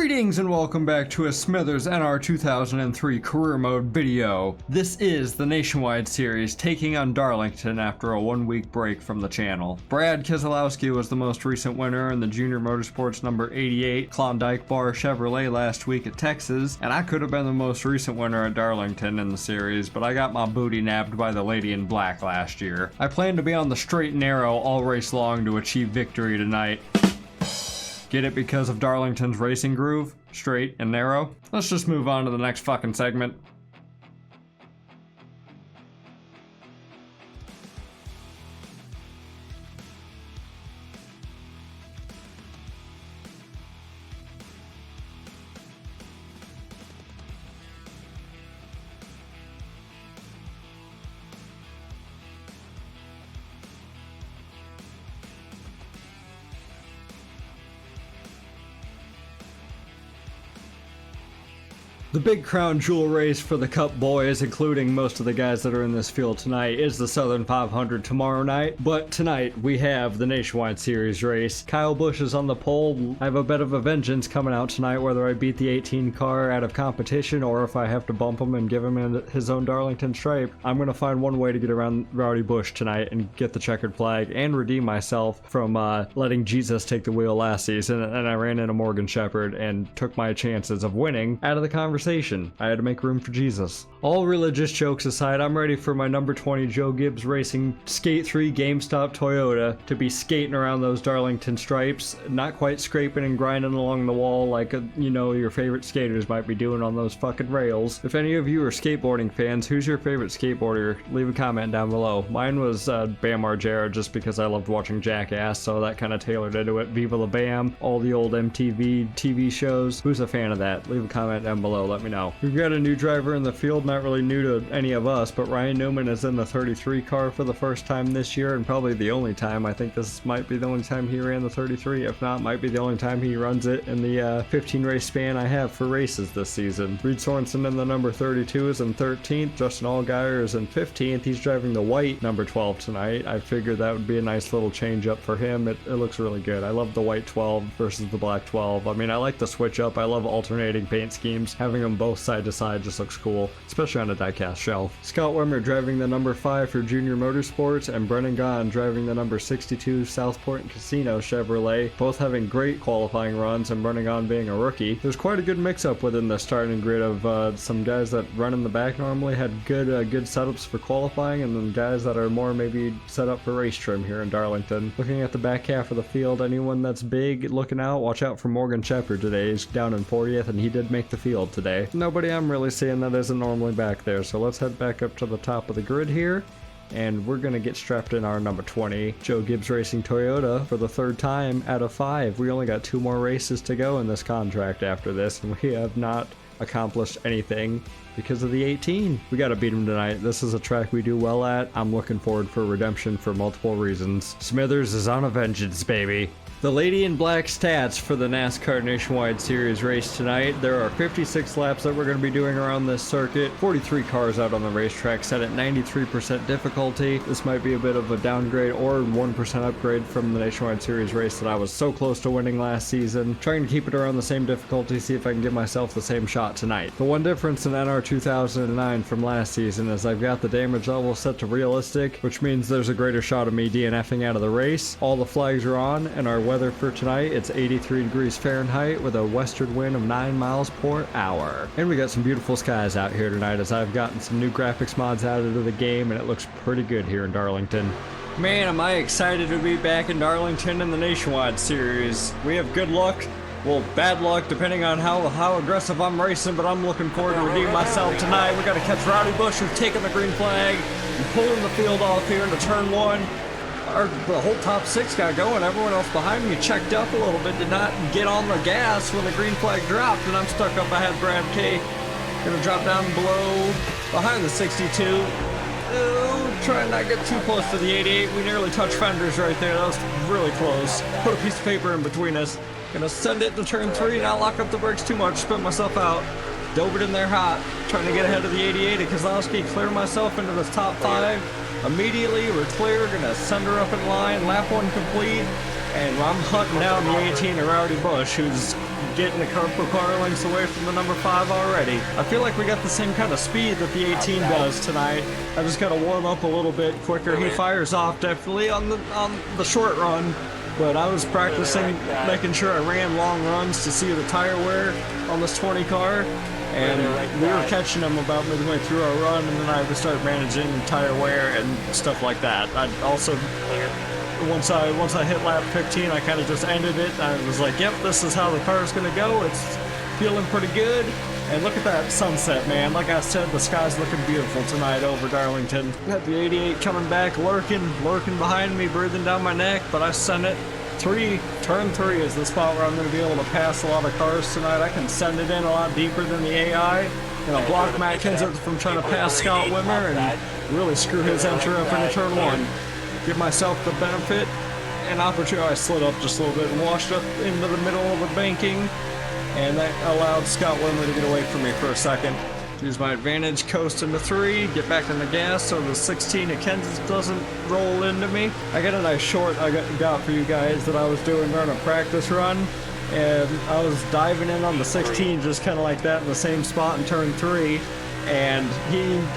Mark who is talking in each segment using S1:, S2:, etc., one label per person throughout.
S1: Greetings and welcome back to a Smithers NR2003 career mode video. This is the Nationwide series taking on Darlington after a 1-week break from the channel. Brad Keselowski was the most recent winner in the Junior Motorsports number 88 Klondike Bar Chevrolet last week at Texas, and I could have been the most recent winner at Darlington in the series, but I got my booty nabbed by the lady in black last year. I plan to be on the straight and narrow all race long to achieve victory tonight. Get it because of Darlington's racing groove? Straight and narrow? Let's just move on to the next fucking segment. The big crown jewel race for the Cup boys, including most of the guys that are in this field tonight, is the Southern 500 tomorrow night. But tonight, we have the Nationwide Series race. Kyle Busch is on the pole. I have a bit of a vengeance coming out tonight, whether I beat the 18 car out of competition or if I have to bump him and give him his own Darlington stripe. I'm going to find one way to get around Rowdy Busch tonight and get the checkered flag and redeem myself from letting Jesus take the wheel last season. And I ran into Morgan Shepherd and took my chances of winning out of the conversation. I had to make room for Jesus. All religious jokes aside, I'm ready for my number 20 Joe Gibbs Racing Skate 3 GameStop Toyota to be skating around those Darlington stripes, not quite scraping and grinding along the wall like your favorite skaters might be doing on those fucking rails. If any of you are skateboarding fans, who's your favorite skateboarder? Leave a comment down below. Mine was Bam Margera, just because I loved watching Jackass, so that kind of tailored into it. Viva la Bam, all the old MTV TV shows. Who's a fan of that? Leave a comment down below. Let me know. We've got a new driver in the field, not really new to any of us, but Ryan Newman is in the 33 car for the first time this year, and probably the only time. I think this might be the only time he ran the 33. If not, might be the only time he runs it in the 15 race span I have for races this season. Reed Sorensen in the number 32 is in 13th. Justin Allgaier is in 15th. He's driving the white number 12 tonight. I figured that would be a nice little change up for him. It looks really good. I love the white 12 versus the black 12. I mean, I like the switch up. I love alternating paint schemes. Having them both side to side just looks cool, especially on a die-cast shelf. Scott Wimmer driving the number 5 for Junior Motorsports, and Brennan Gaughan driving the number 62 Southport and Casino Chevrolet, both having great qualifying runs, and Brennan Gaughan being a rookie. There's quite a good mix-up within the starting grid of some guys that run in the back normally had good setups for qualifying, and then guys that are more maybe set up for race trim here in Darlington. Looking at the back half of the field, anyone that's big looking out, watch out for Morgan Shepherd today. He's down in 40th, and he did make the field today. Nobody I'm really seeing that isn't normally back there, so let's head back up to the top of the grid here, and we're gonna get strapped in our number 20 Joe Gibbs Racing Toyota for the third time out of 5. We only got 2 more races to go in this contract after this, and we have not accomplished anything because of the 18. We gotta beat him tonight. This is a track we do well at. I'm looking forward for redemption for multiple reasons. Smithers is on a vengeance, baby. The lady in black stats for the NASCAR Nationwide Series race tonight. There are 56 laps that we're going to be doing around this circuit. 43 cars out on the racetrack, set at 93% difficulty. This might be a bit of a downgrade or 1% upgrade from the Nationwide Series race that I was so close to winning last season. Trying to keep it around the same difficulty, see if I can give myself the same shot tonight. The one difference in NR2009 from last season is I've got the damage level set to realistic, which means there's a greater shot of me DNFing out of the race. All the flags are on, and our weather for tonight, it's 83 degrees Fahrenheit with a western wind of 9 miles per hour. And we got some beautiful skies out here tonight, as I've gotten some new graphics mods added to the game, and it looks pretty good here in Darlington. Man, am I excited to be back in Darlington in the Nationwide Series. We have good luck. Well, bad luck, depending on how aggressive I'm racing, but I'm looking forward to redeeming myself tonight. We got to catch Rowdy Busch, who's taking the green flag and pulling the field off here into turn 1. The whole top 6 got going. Everyone else behind me checked up a little bit, did not get on the gas when the green flag dropped, and I'm stuck up ahead. Brad K. Gonna drop down below, behind the 62. Try and not get too close to the 88. We nearly touched fenders right there. That was really close. Put a piece of paper in between us. Gonna send it to turn 3, not lock up the brakes too much, spin myself out. Dove it in there hot, trying to get ahead of the 88 at Keselowski, clear myself into the top 5. Immediately, we're clear, gonna send her up in line, lap 1 complete. and I'm hunting down the 18 of Rowdy Bush, who's getting a couple car lengths away from the number 5 already. I feel like we got the same kind of speed that the 18 does tonight. I just gotta warm up a little bit quicker. He fires off definitely on the short run, but I was practicing making sure I ran long runs to see the tire wear on this 20 car, and we were catching him about midway through our run, and then I would start managing tire wear and stuff like that. I also, once I hit lap 15, I kind of just ended it. I was like, yep, this is how the car is going to go. It's feeling pretty good. And look at that sunset, man. Like I said, the sky's looking beautiful tonight over Darlington. Got the 88 coming back, lurking behind me, breathing down my neck, but I sent it. Turn 3 is the spot where I'm going to be able to pass a lot of cars tonight. I can send it in a lot deeper than the AI. Block Matt Kenseth from trying to pass Scott Wimmer and really screw his entry up into turn 1. Give myself the benefit and opportunity. I slid up just a little bit and washed up into the middle of the banking, and that allowed Scott Wimmer to get away from me for a second. Use my advantage, coast into 3, get back in the gas so the 16 of Kenseth doesn't roll into me. I got a nice short I got for you guys that I was doing during a practice run, and I was diving in on the 16 just kind of like that in the same spot in turn 3. And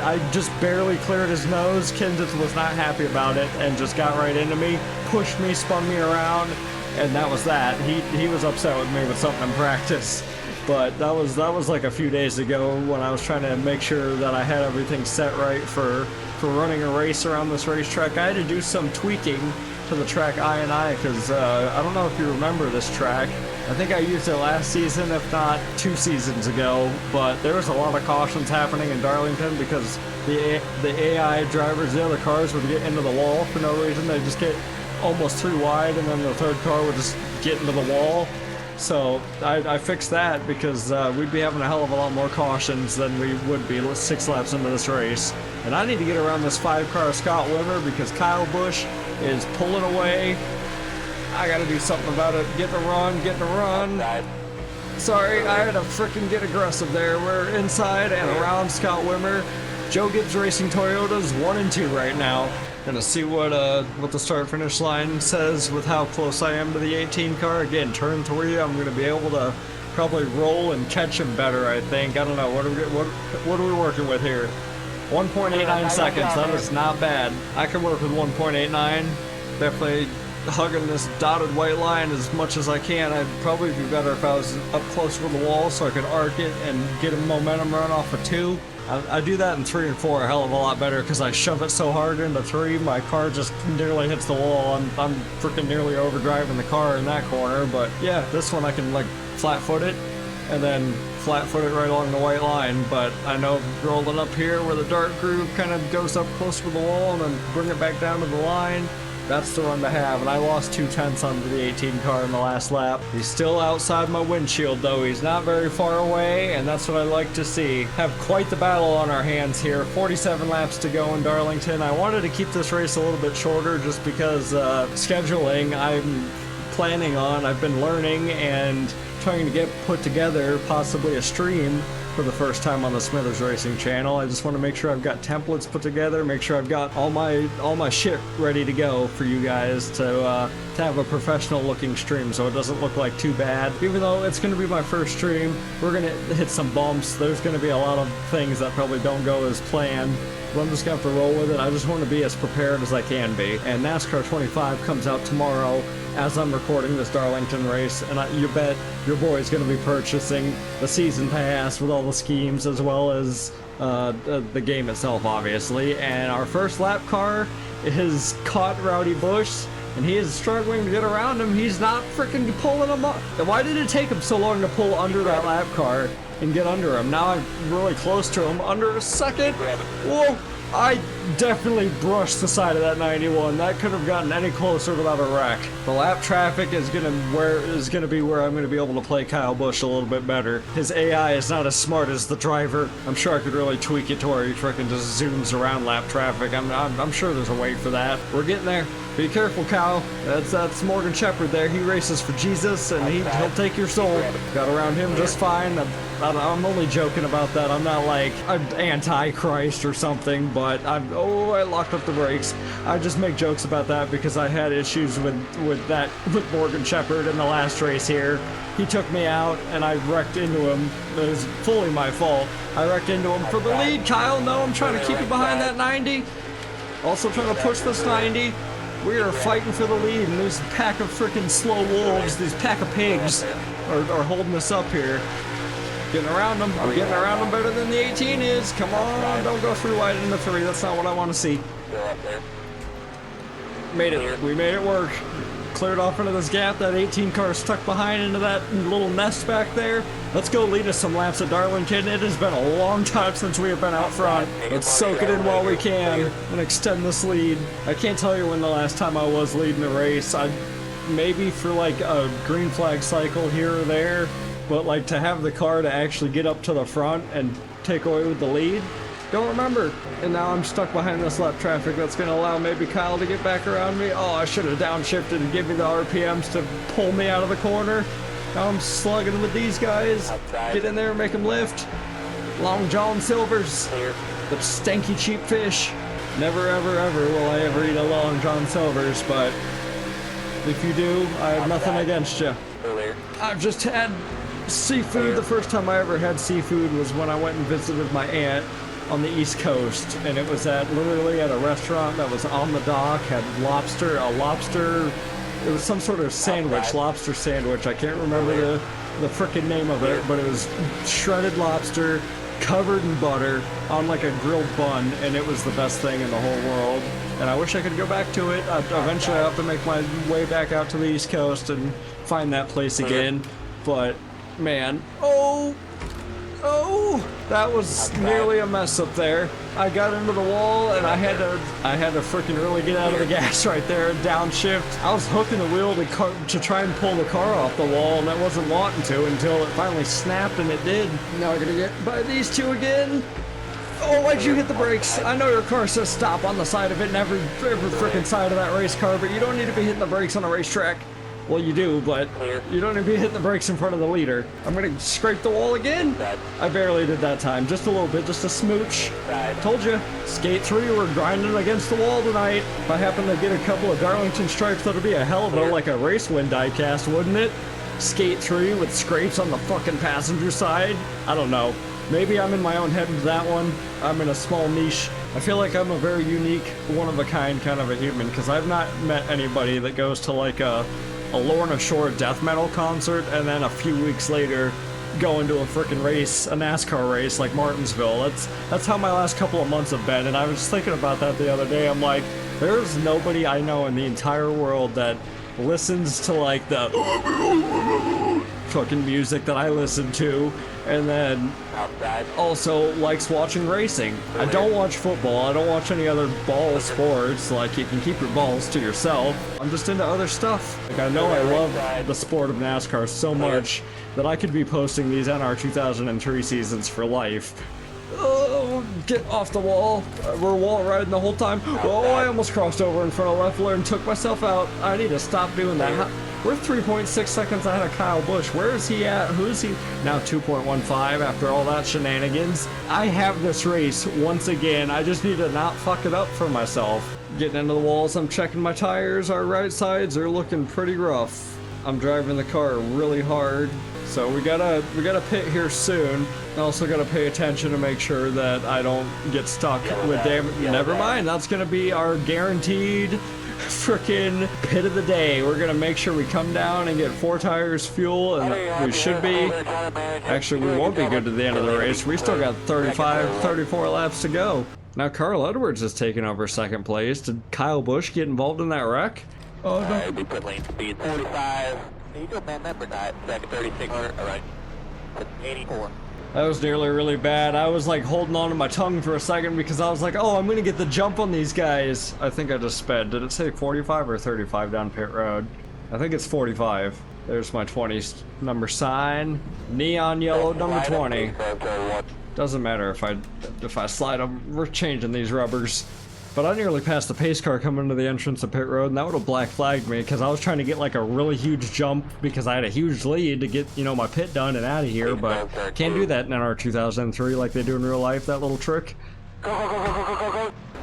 S1: I just barely cleared his nose. Kenseth was not happy about it and just got right into me, pushed me, spun me around, and that was that. He was upset with me with something in practice, but that was like a few days ago when I was trying to make sure that I had everything set right for running a race around this racetrack. I had to do some tweaking to the track I because I don't know if you remember this track. I think I used it last season, if not 2 seasons ago, but there was a lot of cautions happening in Darlington because the AI drivers, the other cars would get into the wall for no reason. They'd just get almost 3 wide, and then the third car would just get into the wall. So I fixed that because we'd be having a hell of a lot more cautions than we would be 6 laps into this race. And I need to get around this 5-car Scott Wimmer because Kyle Busch is pulling away. I gotta do something about it. Getting a run. Sorry, I had to frickin' get aggressive there. We're inside and around Scott Wimmer. Joe Gibbs Racing Toyota's 1 and 2 right now. Gonna see what the start finish line says with how close I am to the 18 car. Again, turn 3, I'm gonna be able to probably roll and catch him better, I think. I don't know, what are we working with here? 1.89 seconds, that is not bad. I can work with 1.89. Definitely hugging this dotted white line as much as I can. I'd probably be better if I was up closer to the wall so I could arc it and get a momentum run off of 2. I do that in 3 and 4 a hell of a lot better because I shove it so hard into 3, my car just nearly hits the wall. I'm freaking nearly overdriving the car in that corner, but yeah, this one I can like flat foot it and then flat foot it right along the white line, but I know rolling up here where the dark groove kind of goes up close to the wall and then bring it back down to the line, that's the run to have. And I lost 2/10 onto the 18 car in the last lap. He's still outside my windshield though. He's not very far away, and that's what I like to see. Have quite the battle on our hands here. 47 laps to go in Darlington. I wanted to keep this race a little bit shorter just because scheduling I'm planning on. I've been learning and trying to get put together possibly a stream for the first time on the Smithers Racing channel. I just want to make sure I've got templates put together, make sure I've got all my shit ready to go for you guys to have a professional looking stream so it doesn't look like too bad. Even though it's going to be my first stream, we're going to hit some bumps. There's going to be a lot of things that probably don't go as planned, but I'm just going to have to roll with it. I just want to be as prepared as I can be. And NASCAR 25 comes out tomorrow as I'm recording this Darlington race, and you bet your boy's going to be purchasing the season pass with all the schemes as well as the game itself, obviously. And our first lap car has caught Rowdy Busch, and he is struggling to get around him. He's not freaking pulling him up. Why did it take him so long to pull under that lap car and get under him? Now I'm really close to him, under a second. Whoa! I definitely brushed the side of that 91. That could have gotten any closer without a wreck. The lap traffic is gonna be where I'm gonna be able to play Kyle Busch a little bit better. His AI is not as smart as the driver. I'm sure I could really tweak it to where he freaking just zooms around lap traffic. I'm sure there's a way for that. We're getting there. Be careful, Kyle. That's Morgan Shepherd there. He races for Jesus, and he'll take your soul. Got around him just fine. I'm only joking about that. I'm not like an anti-Christ or something, but I locked up the brakes. I just make jokes about that because I had issues with Morgan Shepherd in the last race here. He took me out and I wrecked into him. It was fully my fault. I wrecked into him for the lead, Kyle. No, I'm trying to keep you behind that 90. Also trying to push this 90. We are fighting for the lead, and these pack of freaking slow wolves, these pack of pigs, are holding us up here. Getting around them. I'm getting around them better than the 18 is. Come on, don't go through wide into 3. That's not what I want to see. Made it. We made it work. Cleared off into this gap. That 18 car stuck behind into that little nest back there. Let's go lead us some laps at Darlington. It has been a long time since we have been out front. Let's soak it in while we can and extend this lead. I can't tell you when the last time I was leading a race. Maybe for like a green flag cycle here or there, but like to have the car to actually get up to the front and take away with the lead, don't remember. And now I'm stuck behind this left traffic that's going to allow maybe Kyle to get back around me. Oh, I should have downshifted and give me the RPMs to pull me out of the corner. Now I'm slugging with these guys. Get in there and make them lift. Long John Silvers, the stanky cheap fish. Never ever ever will I ever eat a Long John Silvers, but if you do, I have nothing against you. I've just had seafood. The first time I ever had seafood was when I went and visited my aunt on the East Coast, and it was literally at a restaurant that was on the dock, had lobster, it was some sort of sandwich, lobster sandwich. I can't remember the frickin' name of it, but it was shredded lobster covered in butter on like a grilled bun, and it was the best thing in the whole world. And I wish I could go back to it. Eventually I have to make my way back out to the East Coast and find that place again. But man, that was nearly a mess up there. I got into the wall and I had to freaking really get out of the gas right there and downshift. I was hooking the wheel to try and pull the car off the wall, and I wasn't wanting to until it finally snapped, and it did. Now I'm gonna get by these two again. Oh, why'd you hit the brakes? I know your car says stop on the side of it and every freaking side of that race car, but you don't need to be hitting the brakes on a racetrack. Well, you do, but you don't need to be hitting the brakes in front of the leader. I'm gonna scrape the wall again. I barely did that time, just a little bit, just a smooch. Told you, skate 3, we're grinding against the wall tonight. If I happen to get a couple of Darlington stripes, that'll be a hell of a, like a race win diecast, wouldn't it? Skate 3 with scrapes on the fucking passenger side. I don't know. Maybe I'm in my own head with that one. I'm in a small niche. I feel like I'm a very unique, one-of-a-kind kind of a human, because I've not met anybody that goes to like a Lorna Shore death metal concert and then a few weeks later go into a freaking race, a NASCAR race like Martinsville. That's how my last couple of months have been, and I was thinking about that the other day. I'm like, there's nobody I know in the entire world that listens to like the fucking music that I listen to, and then also likes watching racing. I don't watch football, I don't watch any other ball sports, like you can keep your balls to yourself. I'm just into other stuff. Like I know I love the sport of NASCAR so much that I could be posting these NR2003 seasons for life. Oh, get off the wall. We're wall riding the whole time. Oh, I almost crossed over in front of Leffler and took myself out. I need to stop doing that. We're 3.6 seconds ahead of Kyle Busch. Where is he at? Who is he? Now 2.15 after all that shenanigans. I have this race once again. I just need to not fuck it up for myself. Getting into the walls, I'm checking my tires. Our right sides are looking pretty rough. I'm driving the car really hard. So we gotta pit here soon. I also gotta pay attention to make sure that I don't get stuck with damage. Never mind, that's gonna be our guaranteed frickin' pit of the day. We're gonna make sure we come down and get 4 tires fuel, and we should be. Actually, we won't be good to the end of the race. We still got 34 laps to go. Now Carl Edwards is taking over second place. Did Kyle Busch get involved in that wreck? Oh no.
S2: We put lane speed 45. You do a man number that, second 36, alright. 84.
S1: That was nearly really bad. I was like holding on to my tongue for a second because I was like, oh, I'm gonna get the jump on these guys. I think I just sped. Did it say 45 or 35 down pit road? I think it's 45. There's my 20 number sign. Neon yellow number 20. Doesn't matter if I slide them. We're changing these rubbers. But I nearly passed the pace car coming into the entrance of pit road, and that would have black flagged me because I was trying to get like a really huge jump because I had a huge lead to get, you know, my pit done and out of here, but can't do that in NR2003 like they do in real life, that little trick.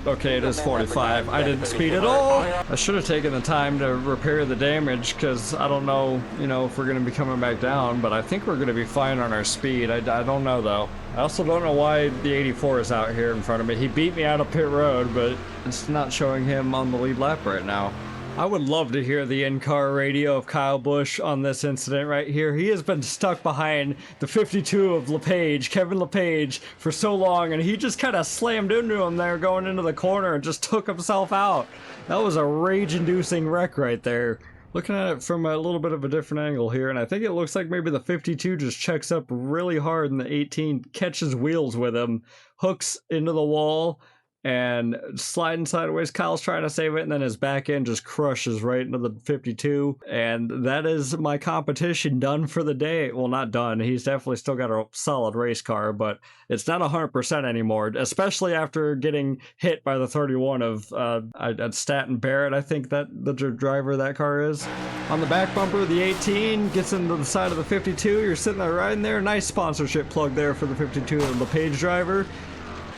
S1: Okay, it is 45. I didn't speed at all. I should have taken the time to repair the damage because I don't know, you know, if we're going to be coming back down, but I think we're going to be fine on our speed. I don't know though. I also don't know why the 84 is out here in front of me. He beat me out of pit road, but it's not showing him on the lead lap right now. I would love to hear the in-car radio of Kyle Busch on this incident right here. He has been stuck behind the 52 of LePage, Kevin LePage, for so long, and he just kind of slammed into him there going into the corner and just took himself out. That was a rage-inducing wreck right there. Looking at it from a little bit of a different angle here, and I think it looks like maybe the 52 just checks up really hard and the 18 catches wheels with him, hooks into the wall, and sliding sideways. Kyle's trying to save it, and then his back end just crushes right into the 52, and that is my competition done for the day. Well, not done. He's definitely still got a solid race car, but it's not 100% anymore, especially after getting hit by the 31 of Staten Barrett, I think that the driver of that car is. On the back bumper, the 18 gets into the side of the 52. You're sitting there riding there. Nice sponsorship plug there for the 52 of the LePage driver.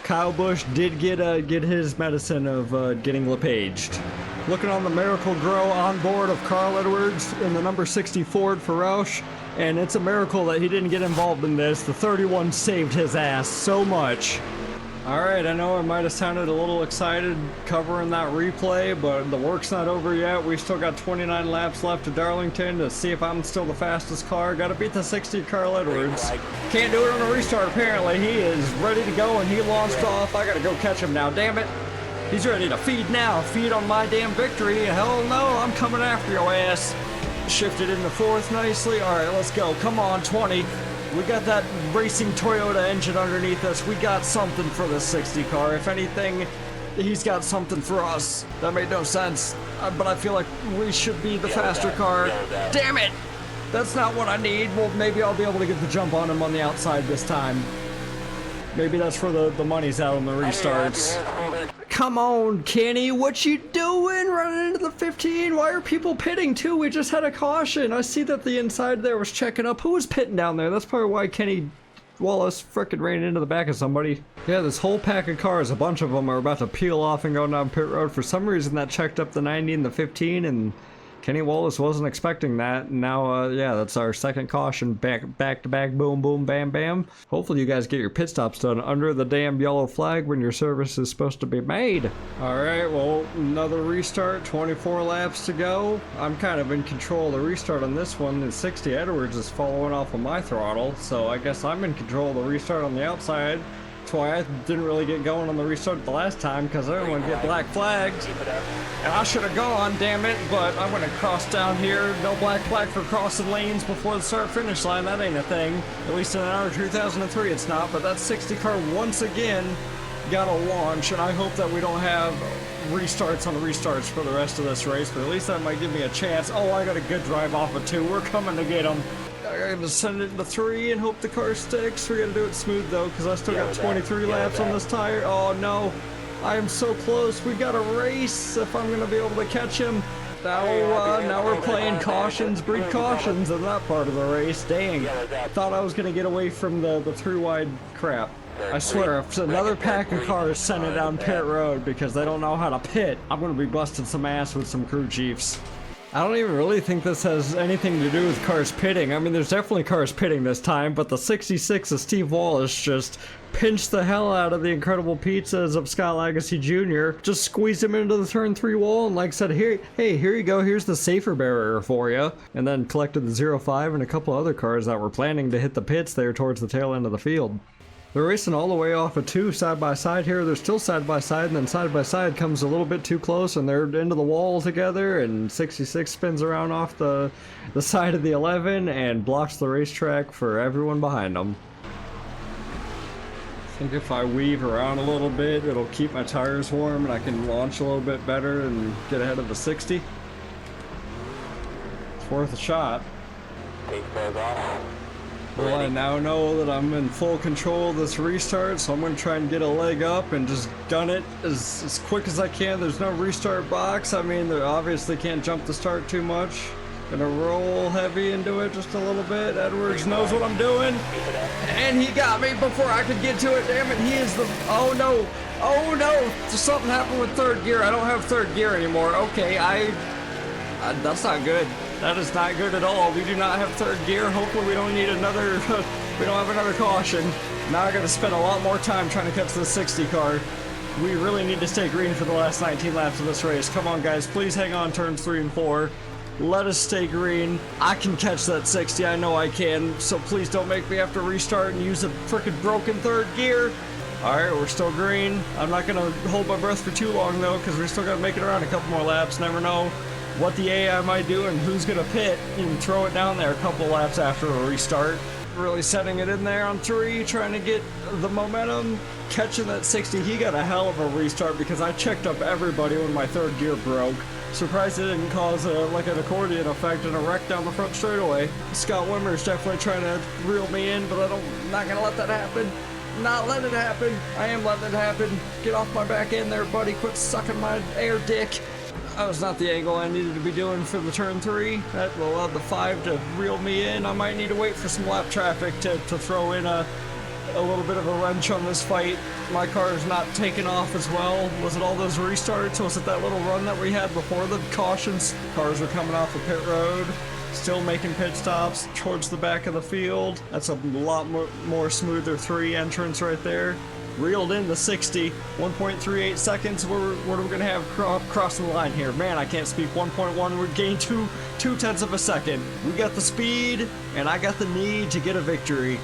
S1: Kyle Busch did get his medicine of getting LePaged. Looking on the Miracle Grow on board of Carl Edwards in the number 60 Ford for Roush, and it's a miracle that he didn't get involved in this. The 31 saved his ass so much. Alright, I know I might have sounded a little excited covering that replay, but the work's not over yet. We still got 29 laps left to Darlington to see if I'm still the fastest car. Gotta beat the 60 Carl Edwards. Can't do it on a restart apparently. He is ready to go and he launched off. I gotta go catch him now, damn it. He's ready to feed now. Feed on my damn victory. Hell no, I'm coming after your ass. Shifted into fourth nicely. Alright, let's go. Come on, 20. We got that racing Toyota engine underneath us. We got something for this 60 car. If anything, he's got something for us. That made no sense, but I feel like we should be the faster car. Damn it! That's not what I need. Well, maybe I'll be able to get the jump on him on the outside this time. Maybe that's for the money's out on the restarts. Come on, Kenny, what you doing running into the 15? Why are people pitting too? We just had a caution. I see that the inside there was checking up. Who was pitting down there? That's probably why Kenny Wallace frickin' ran into the back of somebody. Yeah, this whole pack of cars, a bunch of them are about to peel off and go down pit road. For some reason that checked up the 90 and the 15, and Kenny Wallace wasn't expecting that. Now, yeah, that's our second caution. Back to back, boom, boom, bam, bam. Hopefully you guys get your pit stops done under the damn yellow flag when your service is supposed to be made. All right, well, another restart, 24 laps to go. I'm kind of in control of the restart on this one, and 60 Edwards is following off of my throttle, so I guess I'm in control of the restart on the outside. That's why I didn't really get going on the restart the last time, because I didn't want to get black flags. And I should have gone, damn it, but I'm going to cross down here. No black flag for crossing lanes before the start-finish line. That ain't a thing. At least in NR2003 it's not, but that 60 car once again got a launch, and I hope that we don't have restarts on restarts for the rest of this race, but at least that might give me a chance. Oh, I got a good drive off of 2. We're coming to get him. I'm gonna send it into 3 and hope the car sticks. We gotta do it smooth though, because I still got 23 laps on this tire. Oh no, I am so close. We got a race if I'm gonna be able to catch him. Now we're playing cautions, breed cautions in that part of the race. Dang, thought I was gonna get away from the 3-wide crap. I swear, if another pack of cars send it down pit road because they don't know how to pit, I'm gonna be busting some ass with some crew chiefs. I don't even really think this has anything to do with cars pitting. I mean, there's definitely cars pitting this time, but the 66 of Steve Wallace just pinched the hell out of the incredible pizzas of Scott Lagacy Jr. Just squeezed him into the turn 3 wall and like said, here you go, here's the safer barrier for you. And then collected the 05 and a couple other cars that were planning to hit the pits there towards the tail end of the field. They're racing all the way off of 2 side by side here. They're still side by side, and then side by side comes a little bit too close, and they're into the wall together, and 66 spins around off the side of the 11 and blocks the racetrack for everyone behind them. I think if I weave around a little bit, it'll keep my tires warm, and I can launch a little bit better and get ahead of the 60. It's worth a shot. Well, I now know that I'm in full control of this restart, so I'm going to try and get a leg up and just gun it as quick as I can. There's no restart box. I mean, they obviously can't jump the start too much. Gonna roll heavy into it just a little bit. Edwards knows what I'm doing. And he got me before I could get to it. Damn it, he is the... Oh no. Oh no. Something happened with third gear. I don't have third gear anymore. Okay, that's not good. That is not good at all. We do not have third gear. Hopefully we don't need another... we don't have another caution. Now I gotta spend a lot more time trying to catch the 60 car. We really need to stay green for the last 19 laps of this race. Come on, guys. Please hang on turns 3 and 4. Let us stay green. I can catch that 60. I know I can. So please don't make me have to restart and use a freaking broken third gear. All right, we're still green. I'm not going to hold my breath for too long, though, because we're still going to make it around a couple more laps. Never know what the AI might do and who's going to pit and throw it down there a couple laps after a restart. Really setting it in there on 3, trying to get the momentum. Catching that 60. He got a hell of a restart because I checked up everybody when my third gear broke. Surprised it didn't cause like an accordion effect and a wreck down the front straightaway. Scott Wimmer's definitely trying to reel me in, but I'm not gonna let that happen. Not letting it happen. I am letting it happen. Get off my back end there, buddy. Quit sucking my air dick. That was not the angle I needed to be doing for the turn 3. That allowed the 5 to reel me in. I might need to wait for some lap traffic to throw in a little bit of a wrench on this fight. My car is not taking off as well. Was it all those restarts? Was it that little run that we had before the cautions? Cars are coming off the pit road, still making pit stops towards the back of the field. That's a lot more smoother 3 entrance right there. Reeled in the 60, 1.38 seconds. What are we gonna have crossing the line here? Man, I can't speak. 1.1. We gained two tenths of a second. We got the speed, and I got the need to get a victory.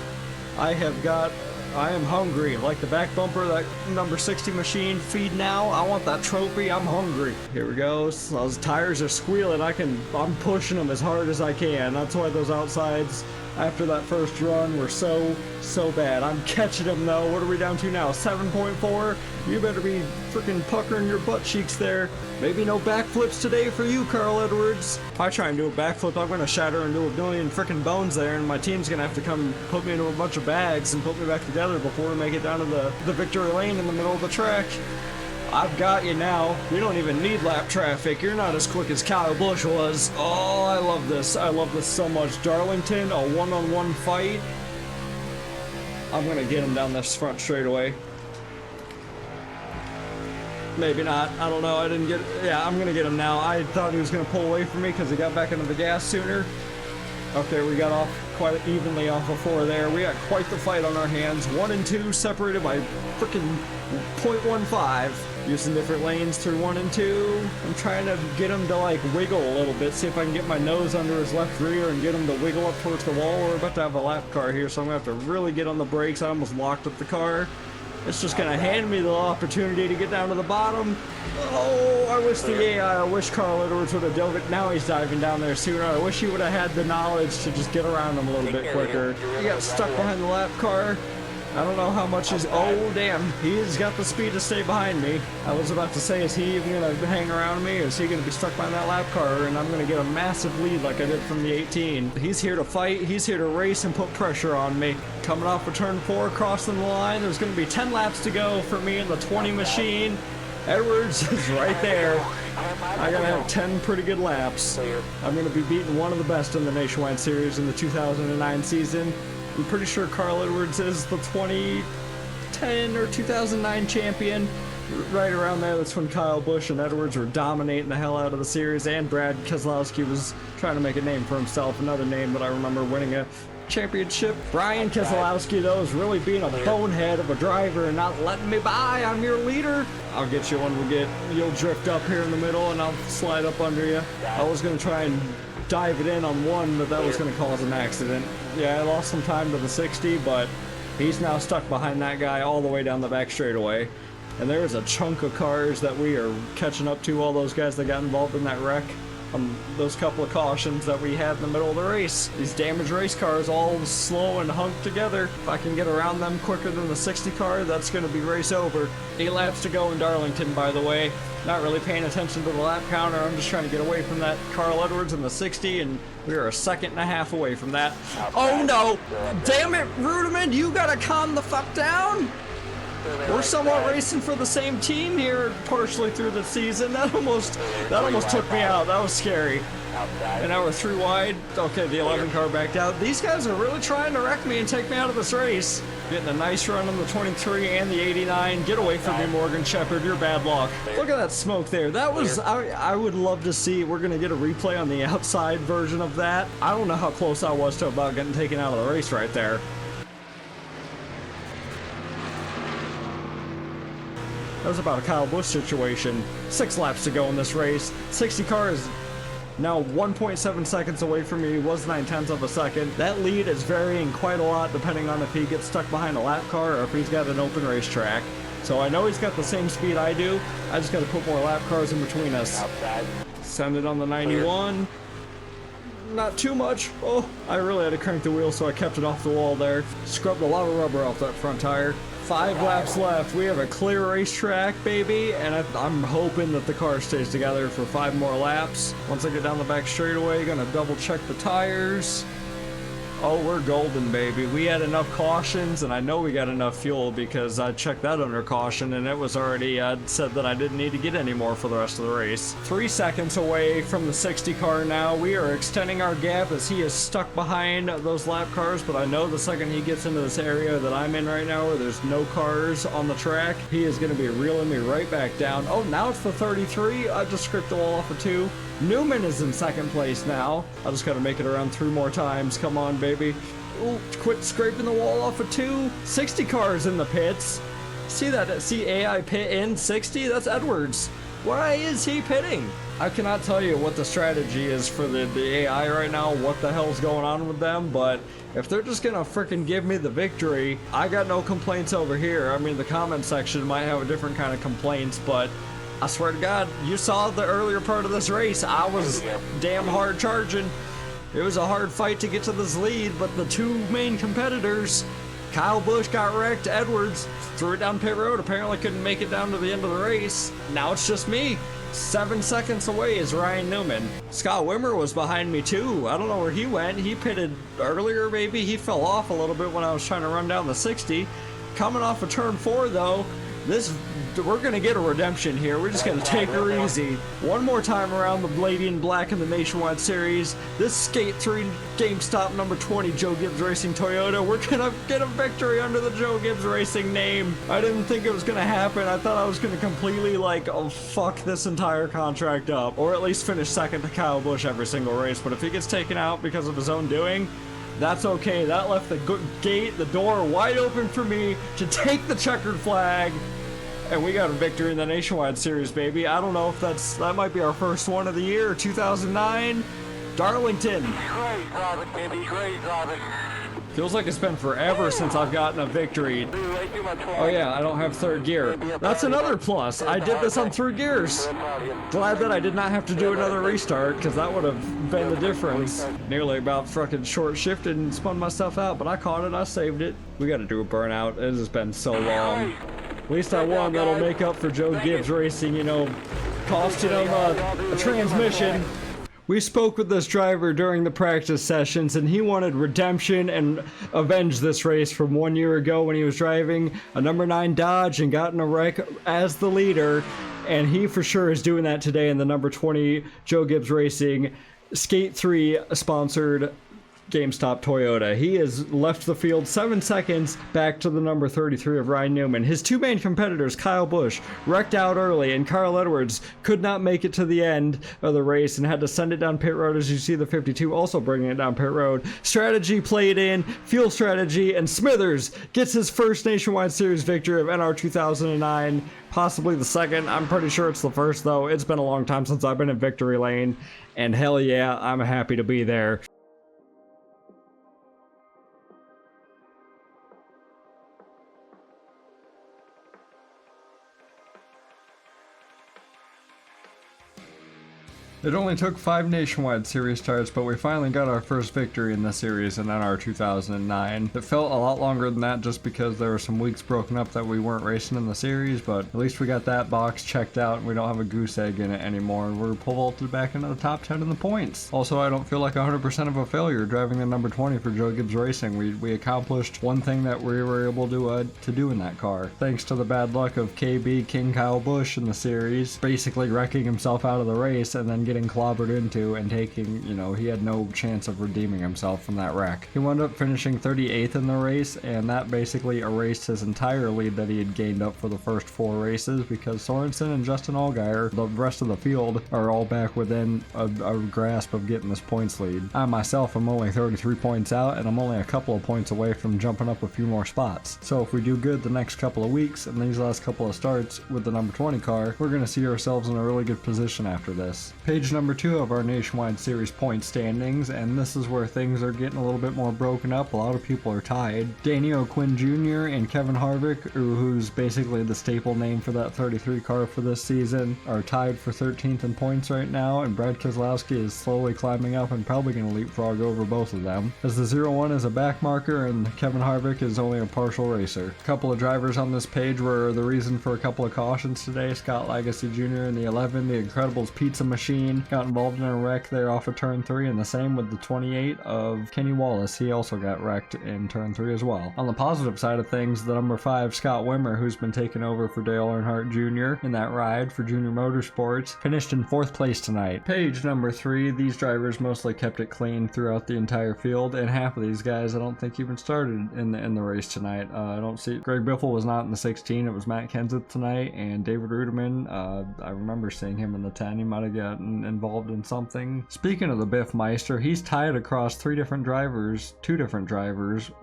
S1: I am hungry, like the back bumper, that number 60 machine. Feed now. I want that trophy. I'm hungry. Here we go. So those tires are squealing. I'm pushing them as hard as I can. That's why those outsides after that first run were so bad. I'm catching them though. What are we down to now? 7.4. You better be freaking puckering your butt cheeks there. Maybe no backflips today for you, Carl Edwards. If I try and do a backflip, I'm gonna shatter into a million freaking bones there, and my team's gonna have to come put me into a bunch of bags and put me back together before we make it down to the victory lane in the middle of the track. I've got you now. We don't even need lap traffic. You're not as quick as Kyle Busch was. Oh, I love this. I love this so much. Darlington, a one-on-one fight. I'm gonna get him down this front straightaway. Maybe not. I don't know. I didn't get... Yeah, I'm gonna get him now. I thought he was gonna pull away from me because he got back into the gas sooner. Okay, we got off quite evenly off of 4 there. We got quite the fight on our hands. 1 and 2 separated by freaking 0.15. Using different lanes through 1 and 2. I'm trying to get him to like wiggle a little bit, see if I can get my nose under his left rear and get him to wiggle up towards the wall. We're about to have a lap car here, so I'm gonna have to really get on the brakes. I almost locked up the car. It's just gonna hand me the opportunity to get down to the bottom. Oh, I wish the AI, I wish Carl Edwards would have dove it. Now he's diving down there sooner. I wish he would have had the knowledge to just get around him a little bit quicker. He got stuck behind the lap car. I don't know how much he's... Oh, damn. He's got the speed to stay behind me. I was about to say, is he even going to hang around me? Or is he going to be stuck behind that lap car? And I'm going to get a massive lead like I did from the 18. He's here to fight. He's here to race and put pressure on me. Coming off of turn 4, crossing the line. There's going to be 10 laps to go for me in the 20 machine. Edwards is right there. I gotta have 10 pretty good laps. I'm gonna be beating one of the best in the Nationwide Series in the 2009 season. I'm pretty sure Carl Edwards is the 2010 or 2009 champion. Right around there, that's when Kyle Busch and Edwards were dominating the hell out of the series, and Brad Keselowski was trying to make a name for himself, another name that I remember winning a championship. Brian Keselowski, though, is really being a bonehead of a driver and not letting me by. I'm your leader. I'll get you when you'll drift up here in the middle and I'll slide up under you. I was going to try and dive it in on 1, but that was going to cause an accident. Yeah, I lost some time to the 60, but he's now stuck behind that guy all the way down the back straightaway. And there is a chunk of cars that we are catching up to, all those guys that got involved in that wreck. those couple of cautions that we had in the middle of the race. These damaged race cars all slow and hunked together. If I can get around them quicker than the 60 car, that's going to be race over. 8 laps to go in Darlington, by the way. Not really paying attention to the lap counter. I'm just trying to get away from that Carl Edwards in the 60, and we are a second and a half away from that. Oh no! Damn it, Rudiman, you gotta calm the fuck down! We're somewhat racing for the same team here partially through the season. That almost took me out. That was scary. And now we're 3 wide. Okay, the 11 car backed out. These guys are really trying to wreck me and take me out of this race. Getting a nice run on the 23 and the 89. Get away from me, Morgan Shepherd. You're bad luck. Look at that smoke there. That was, I would love to see. We're going to get a replay on the outside version of that. I don't know how close I was to about getting taken out of the race right there. That was about a Kyle Busch situation. 6 laps to go in this race. 60 car is now 1.7 seconds away from me. He was 9/10 of a second. That lead is varying quite a lot depending on if he gets stuck behind a lap car or if he's got an open racetrack. So I know he's got the same speed I do. I just got to put more lap cars in between us. Send it on the 91. Not too much. Oh, I really had to crank the wheel, so I kept it off the wall there. Scrubbed a lot of rubber off that front tire. 5 laps left. We have a clear racetrack, baby, and I'm hoping that the car stays together for 5 more laps. Once I get down the back straightaway, gonna double check the tires. Oh, we're golden, baby. We had enough cautions, and I know we got enough fuel because I checked that under caution, and it was already said that I didn't need to get any more for the rest of the race. 3 seconds away from the 60 car now. We are extending our gap as he is stuck behind those lap cars, but I know the second he gets into this area that I'm in right now where there's no cars on the track, he is going to be reeling me right back down. Oh, now it's the 33. I just scraped the wall off of 2. Newman is in second place now. I just got to make it around 3 more times. Come on, baby. Ooh, quit scraping the wall off of 2. 60 cars in the pits. See that? See AI pit in 60? That's Edwards. Why is he pitting? I cannot tell you what the strategy is for the AI right now, what the hell's going on with them, but if they're just gonna frickin' give me the victory, I got no complaints over here. I mean, the comment section might have a different kind of complaints, but I swear to God, you saw the earlier part of this race. I was damn hard charging. It was a hard fight to get to this lead, but the 2 main competitors, Kyle Busch got wrecked, Edwards threw it down pit road, apparently couldn't make it down to the end of the race. Now it's just me. 7 seconds away is Ryan Newman. Scott Wimmer was behind me too. I don't know where he went. He pitted earlier, maybe. He fell off a little bit when I was trying to run down the 60. Coming off of turn 4 though, we're gonna get a redemption here. We're just gonna take her easy. One more time around the lady in black in the Nationwide Series. This Skate 3 GameStop number 20 Joe Gibbs Racing Toyota. We're gonna get a victory under the Joe Gibbs Racing name. I didn't think it was gonna happen. I thought I was gonna completely fuck this entire contract up, or at least finish second to Kyle Busch every single race. But if he gets taken out because of his own doing, that's okay. That left the door wide open for me to take the checkered flag. And we got a victory in the Nationwide Series, baby. I don't know if that might be our first one of the year, 2009. Darlington.
S2: Great driving, baby. Great driving.
S1: Feels like it's been forever since I've gotten a victory. Oh yeah, I don't have 3rd gear. That's another plus. I did this on 3 gears. Glad that I did not have to do another restart, because that would have been the difference. Nearly about fucking short shifted and spun myself out, but I caught it, I saved it. We gotta do a burnout. It has been so long. At least I won. That'll make up for Joe Gibbs Racing, costing him a transmission. We spoke with this driver during the practice sessions, and he wanted redemption and avenge this race from 1 year ago when he was driving a number 9 Dodge and got in a wreck as the leader. And he for sure is doing that today in the number 20 Joe Gibbs Racing Skate 3 sponsored GameStop Toyota. He has left the field 7 seconds back to the number 33 of Ryan Newman. His 2 main competitors, Kyle Busch, wrecked out early, and Carl Edwards could not make it to the end of the race and had to send it down pit road, as you see the 52 also bringing it down pit road. Strategy played in, fuel strategy, and Smithers gets his first Nationwide Series victory of NR2009, possibly the second. I'm pretty sure it's the first, though. It's been a long time since I've been in victory lane, and hell yeah, I'm happy to be there. It only took 5 Nationwide Series starts, but we finally got our first victory in the series in NR2009. It felt a lot longer than that just because there were some weeks broken up that we weren't racing in the series, but at least we got that box checked out and we don't have a goose egg in it anymore. We're pole vaulted back into the top 10 in the points. Also, I don't feel like 100% of a failure driving the number 20 for Joe Gibbs Racing. We accomplished one thing that we were able to do in that car. Thanks to the bad luck of KB King Kyle Busch in the series, basically wrecking himself out of the race and then getting clobbered into and taking, he had no chance of redeeming himself from that wreck. He wound up finishing 38th in the race, and that basically erased his entire lead that he had gained up for the first 4 races because Sorensen and Justin Allgaier, the rest of the field, are all back within a grasp of getting this points lead. I myself am only 33 points out, and I'm only a couple of points away from jumping up a few more spots. So if we do good the next couple of weeks and these last couple of starts with the number 20 car, we're going to see ourselves in a really good position after this. Page number 2 of our Nationwide Series point standings, and this is where things are getting a little bit more broken up. A lot of people are tied. Danny O'Quinn Jr. and Kevin Harvick, who's basically the staple name for that 33 car for this season, are tied for 13th in points right now, and Brad Keselowski is slowly climbing up and probably going to leapfrog over both of them, as the 0-1 is a back marker and Kevin Harvick is only a partial racer. A couple of drivers on this page were the reason for a couple of cautions today. Scott Lagasse Jr. in the 11, the Incredibles Pizza Machine, got involved in a wreck there off of turn 3, and the same with the 28 of Kenny Wallace. He also got wrecked in turn 3 as well. On the positive side of things, the number 5 Scott Wimmer, who's been taking over for Dale Earnhardt Jr. in that ride for Junior Motorsports, finished in 4th place tonight. Page number 3, these drivers mostly kept it clean throughout the entire field, and half of these guys I don't think even started in the race tonight. I don't see Greg Biffle was not in the 16. It was Matt Kenseth tonight, and David Ruderman, I remember seeing him in the 10. He might have gotten involved in something. Speaking of the Biff Meister, he's tied across 2 different drivers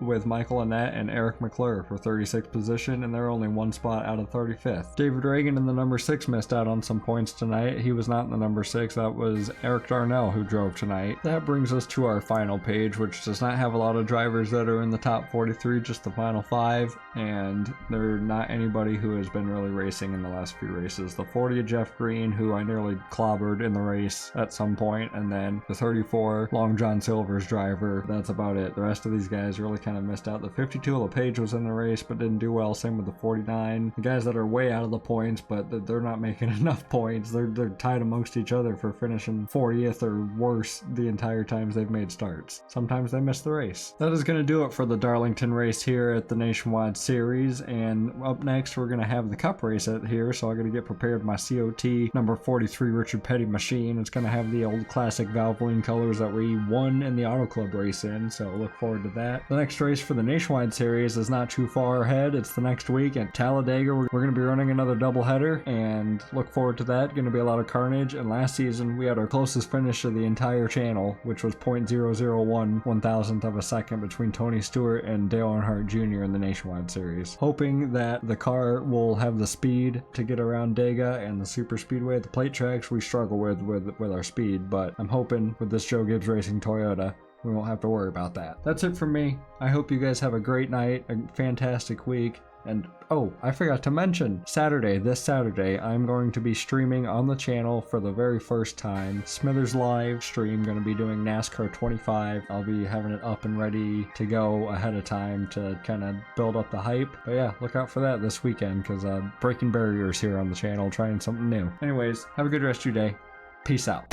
S1: with Michael Annett and Eric McClure for 36th position, and they're only 1 spot out of 35th. David Reagan in the number 6 missed out on some points tonight. He was not in the number 6. That was Eric Darnell who drove tonight. That brings us to our final page, which does not have a lot of drivers that are in the top 43, just the final 5, and they're not anybody who has been really racing in the last few races. The 40 of Jeff Green, who I nearly clobbered in the race at some point, and then the 34 Long John Silver's driver. That's about it. The rest of these guys really kind of missed out. The 52 LePage was in the race but didn't do well. Same with the 49. The guys that are way out of the points, but they're not making enough points. They're tied amongst each other for finishing 40th or worse the entire times they've made starts. Sometimes they miss the race. That is going to do it for the Darlington race here at the Nationwide Series, and up next we're going to have the Cup race at here, so I got to get prepared my COT number 43 Richard Petty machine. It's going to have the old classic Valvoline colors that we won in the Auto Club race in, so look forward to that. The next race for the Nationwide Series is not too far ahead. It's the next week at Talladega. We're going to be running another doubleheader, and look forward to that. Going to be a lot of carnage, and last season we had our closest finish of the entire channel, which was .001 1,000th of a second between Tony Stewart and Dale Earnhardt Jr. in the Nationwide Series. Hoping that the car will have the speed to get around Dega and the super speedway at the plate tracks. We struggle with our speed, but I'm hoping with this Joe Gibbs Racing Toyota we won't have to worry about that. That's it from me. I hope you guys have a great night, a fantastic week. And oh, I forgot to mention, this Saturday, I'm going to be streaming on the channel for the very first time. Smithers live stream, going to be doing NASCAR 25. I'll be having it up and ready to go ahead of time to kind of build up the hype. But yeah, look out for that this weekend, because breaking barriers here on the channel, trying something new. Anyways, have a good rest of your day. Peace out.